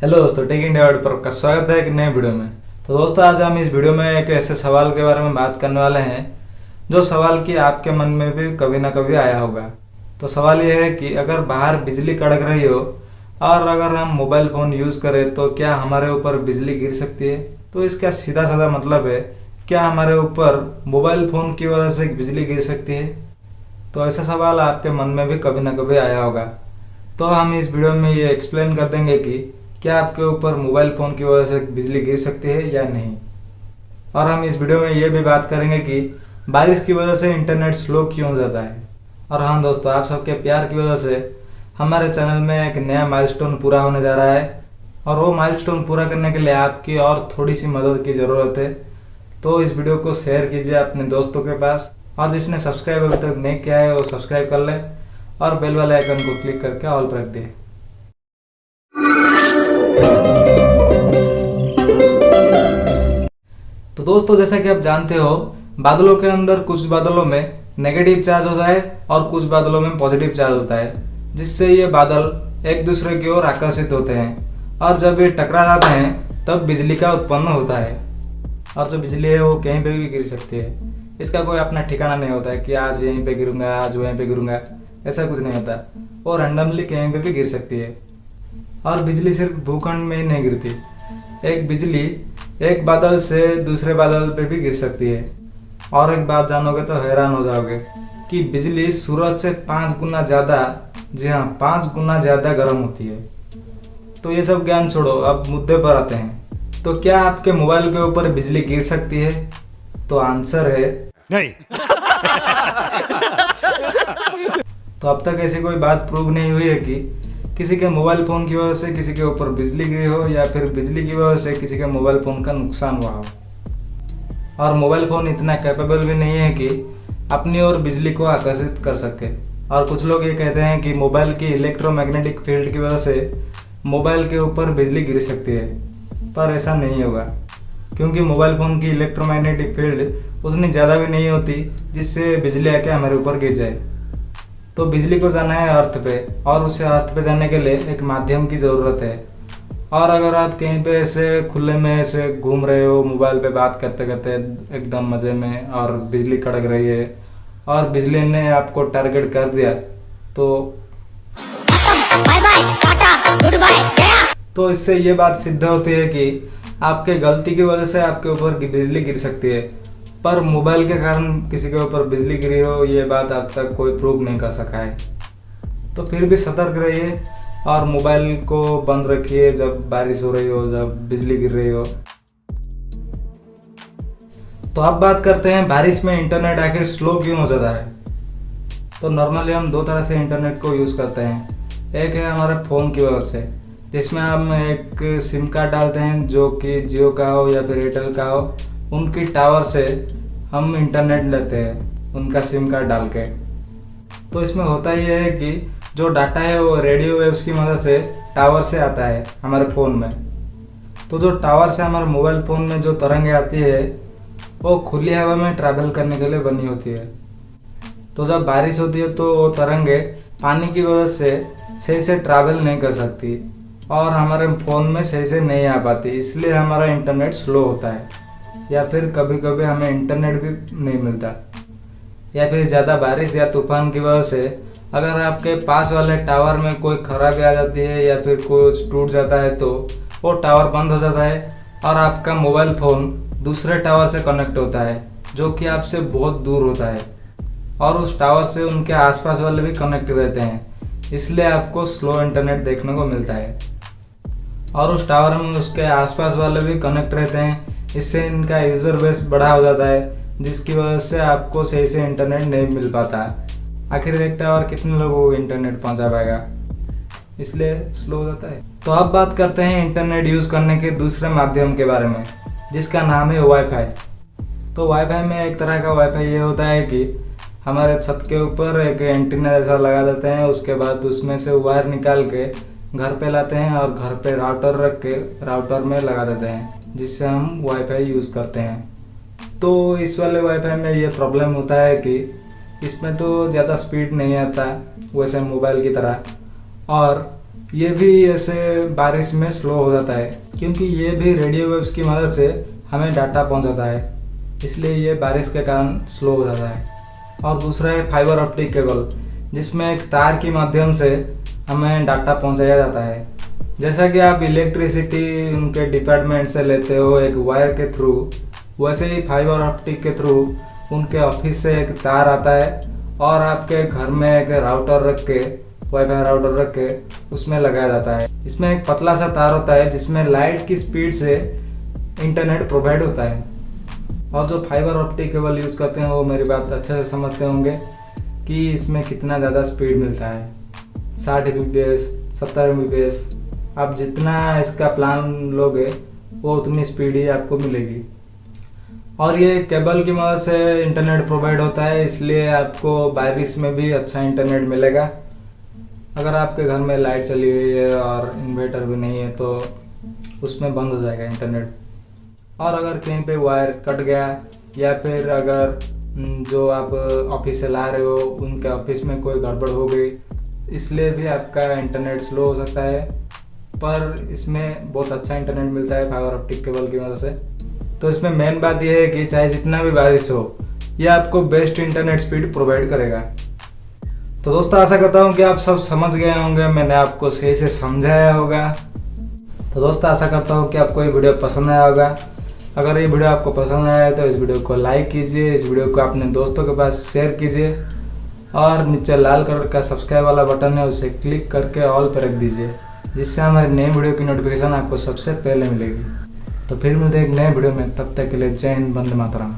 Hello दोस्तों, take India word पर आपका स्वागत है एक नए वीडियो में। तो दोस्तों, आज हम इस वीडियो में एक ऐसे सवाल के बारे में बात करने वाले हैं जो सवाल कि आपके मन में भी कभी ना कभी आया होगा। तो सवाल ये है कि अगर बाहर बिजली कड़क रही हो और अगर हम मोबाइल फ़ोन यूज़ करें तो क्या हमारे ऊपर बिजली गिर सकती है। तो इसका सीधा साधा मतलब है, क्या हमारे ऊपर मोबाइल फ़ोन की वजह से बिजली गिर सकती है। तो ऐसा सवाल आपके मन में भी कभी ना कभी आया होगा। तो हम इस वीडियो में ये एक्सप्लेन कर देंगे कि क्या आपके ऊपर मोबाइल फ़ोन की वजह से बिजली गिर सकती है या नहीं। और हम इस वीडियो में ये भी बात करेंगे कि बारिश की वजह से इंटरनेट स्लो क्यों हो जाता है। और हाँ दोस्तों, आप सबके प्यार की वजह से हमारे चैनल में एक नया माइलस्टोन पूरा होने जा रहा है और वो माइलस्टोन पूरा करने के लिए आपकी और थोड़ी सी मदद की ज़रूरत है। तो इस वीडियो को शेयर कीजिए अपने दोस्तों के पास, और जिसने सब्सक्राइब अभी तक नहीं किया है वो सब्सक्राइब कर लें और बेल वाले आइकन को क्लिक करके ऑल पर रख दिए। तो दोस्तों, जैसा कि आप जानते हो, बादलों के अंदर कुछ बादलों में नेगेटिव चार्ज होता है और कुछ बादलों में पॉजिटिव चार्ज होता है, जिससे ये बादल एक दूसरे की ओर आकर्षित होते हैं और जब ये टकरा जाते हैं तब बिजली का उत्पन्न होता है। और जो बिजली है वो कहीं पे भी गिर सकती है। इसका कोई अपना ठिकाना नहीं होता है कि आज यहीं पे गिरूंगा, आज वहीं पे गिरूंगा, ऐसा कुछ नहीं होता। वो रैंडमली कहीं पे भी गिर सकती है। और बिजली सिर्फ भूखंड में ही नहीं गिरती, एक बिजली एक बादल से दूसरे बादल पे भी गिर सकती है। और एक बात जानोगे तो हैरान हो जाओगे कि बिजली सूरज से 5 गुना ज़्यादा, जी हाँ 5 गुना ज़्यादा गर्म होती है। तो ये सब ज्ञान छोड़ो, अब मुद्दे पर आते हैं। तो क्या आपके मोबाइल के ऊपर बिजली गिर सकती है? तो आंसर है नहीं। तो अब तक ऐसी कोई बात प्रूव नहीं हुई है कि किसी के मोबाइल फ़ोन की वजह से किसी के ऊपर बिजली गिरी हो या फिर बिजली की वजह से किसी के मोबाइल फ़ोन का नुकसान हुआ हो। और मोबाइल फ़ोन इतना कैपेबल भी नहीं है कि अपनी ओर बिजली को आकर्षित कर सके। और कुछ लोग ये कहते हैं कि मोबाइल की इलेक्ट्रोमैग्नेटिक फील्ड की वजह से मोबाइल के ऊपर बिजली गिर सकती है, पर ऐसा नहीं होगा, क्योंकि मोबाइल फ़ोन की इलेक्ट्रोमैग्नेटिक फील्ड उतनी ज़्यादा भी नहीं होती जिससे बिजली आके हमारे ऊपर गिर जाए। तो बिजली को जाना है अर्थ पे, और उसे अर्थ पे जाने के लिए एक माध्यम की ज़रूरत है। और अगर आप कहीं पे ऐसे खुले में ऐसे घूम रहे हो, मोबाइल पे बात करते करते एकदम मज़े में, और बिजली कड़क रही है और बिजली ने आपको टारगेट कर दिया, तो bye bye tata goodbye गया। तो इससे ये बात सिद्ध होती है कि आपके गलती की वजह से आपके ऊपर बिजली गिर सकती है, पर मोबाइल के कारण किसी के ऊपर बिजली गिरी हो ये बात आज तक कोई प्रूव नहीं कर सका है। तो फिर भी सतर्क रहिए और मोबाइल को बंद रखिए जब बारिश हो रही हो, जब बिजली गिर रही हो। तो अब बात करते हैं बारिश में इंटरनेट आखिर स्लो क्यों हो जाता है। तो नॉर्मली हम 2 तरह से इंटरनेट को यूज़ करते हैं। एक है हमारे फ़ोन की वजह से, जिसमें हम एक सिम कार्ड डालते हैं जो कि जियो का हो या फिर एयरटेल का हो, उनकी टावर से हम इंटरनेट लेते हैं उनका सिम कार्ड डाल के। तो इसमें होता ये है कि जो डाटा है वो रेडियो वेव्स की मदद से टावर से आता है हमारे फ़ोन में। तो जो टावर से हमारे मोबाइल फ़ोन में जो तरंगें आती है वो खुली हवा में ट्रैवल करने के लिए बनी होती है। तो जब बारिश होती है तो वो तरंगें पानी की वजह से सही से ट्रैवल नहीं कर सकती और हमारे फ़ोन में सही से नहीं आ पाती, इसलिए हमारा इंटरनेट स्लो होता है। या फिर कभी कभी हमें इंटरनेट भी नहीं मिलता। या फिर ज़्यादा बारिश या तूफान की वजह से अगर आपके पास वाले टावर में कोई खराबी आ जाती है या फिर कुछ टूट जाता है तो वो टावर बंद हो जाता है और आपका मोबाइल फ़ोन दूसरे टावर से कनेक्ट होता है जो कि आपसे बहुत दूर होता है, और उस टावर से उनके आसपास वाले भी कनेक्ट रहते हैं, इसलिए आपको स्लो इंटरनेट देखने को मिलता है। और उस टावर में उसके आसपास वाले भी कनेक्ट रहते हैं, इससे इनका यूज़र बेस बड़ा हो जाता है, जिसकी वजह से आपको सही से इंटरनेट नहीं मिल पाता। आखिर एक टावर कितने लोगों को इंटरनेट पहुंचा पाएगा, इसलिए स्लो हो जाता है। तो अब बात करते हैं इंटरनेट यूज़ करने के दूसरे माध्यम के बारे में, जिसका नाम है वाईफाई। तो वाईफाई में एक तरह का वाईफाई ये होता है कि हमारे छत के ऊपर एक एंटीना जैसा लगा देते हैं, उसके बाद उसमें से वायर निकाल के घर पे लाते हैं और घर पे राउटर रख के राउटर में लगा देते हैं, जिससे हम वाईफाई यूज़ करते हैं। तो इस वाले वाईफाई में ये प्रॉब्लम होता है कि इसमें तो ज़्यादा स्पीड नहीं आता वैसे मोबाइल की तरह, और ये भी ऐसे बारिश में स्लो हो जाता है, क्योंकि ये भी रेडियो वेव्स की मदद से हमें डाटा पहुंचाता है, इसलिए ये बारिश के कारण स्लो हो जाता है। और दूसरा है फाइबर ऑप्टिक केबल, जिसमें एक तार के माध्यम से हमें डाटा पहुंचाया जाता है। जैसा कि आप इलेक्ट्रिसिटी उनके डिपार्टमेंट से लेते हो एक वायर के थ्रू, वैसे ही फाइबर ऑप्टिक के थ्रू उनके ऑफिस से एक तार आता है और आपके घर में एक राउटर रख के, वाईफाई राउटर रख के उसमें लगाया जाता है। इसमें एक पतला सा तार होता है जिसमें लाइट की स्पीड से इंटरनेट प्रोवाइड होता है। और जो फाइबर ऑप्टिक केबल यूज़ करते हैं वो मेरी बात अच्छे से समझते होंगे कि इसमें कितना ज़्यादा स्पीड मिलता है। 60 Mbps, 70 Mbps, आप जितना इसका प्लान लोगे वो उतनी स्पीड ही आपको मिलेगी। और ये केबल की मदद से इंटरनेट प्रोवाइड होता है, इसलिए आपको बारिश में भी अच्छा इंटरनेट मिलेगा। अगर आपके घर में लाइट चली हुई है और इन्वर्टर भी नहीं है तो उसमें बंद हो जाएगा इंटरनेट। और अगर कहीं पे वायर कट गया या फिर अगर जो आप ऑफिस से ला रहे हो उनके ऑफिस में कोई गड़बड़ हो गई, इसलिए भी आपका इंटरनेट स्लो हो सकता है। पर इसमें बहुत अच्छा इंटरनेट मिलता है फाइबर ऑप्टिक केबल की मदद से। तो इसमें मेन बात यह है कि चाहे जितना भी बारिश हो, ये आपको बेस्ट इंटरनेट स्पीड प्रोवाइड करेगा। तो दोस्तों आशा करता हूँ कि आप सब समझ गए होंगे, मैंने आपको सही से समझाया होगा। तो दोस्तों आशा करता हूँ कि आपको ये वीडियो पसंद आया होगा। अगर ये वीडियो आपको पसंद आया है तो इस वीडियो को लाइक कीजिए, इस वीडियो को अपने दोस्तों के पास शेयर कीजिए और नीचे लाल कलर का सब्सक्राइब वाला बटन है उसे क्लिक करके ऑल पर रख दीजिए, जिससे हमारी नई वीडियो की नोटिफिकेशन आपको सबसे पहले मिलेगी। तो फिर मिलते हैं एक नए वीडियो में, तब तक के लिए जय हिंद, वंदे मातरम।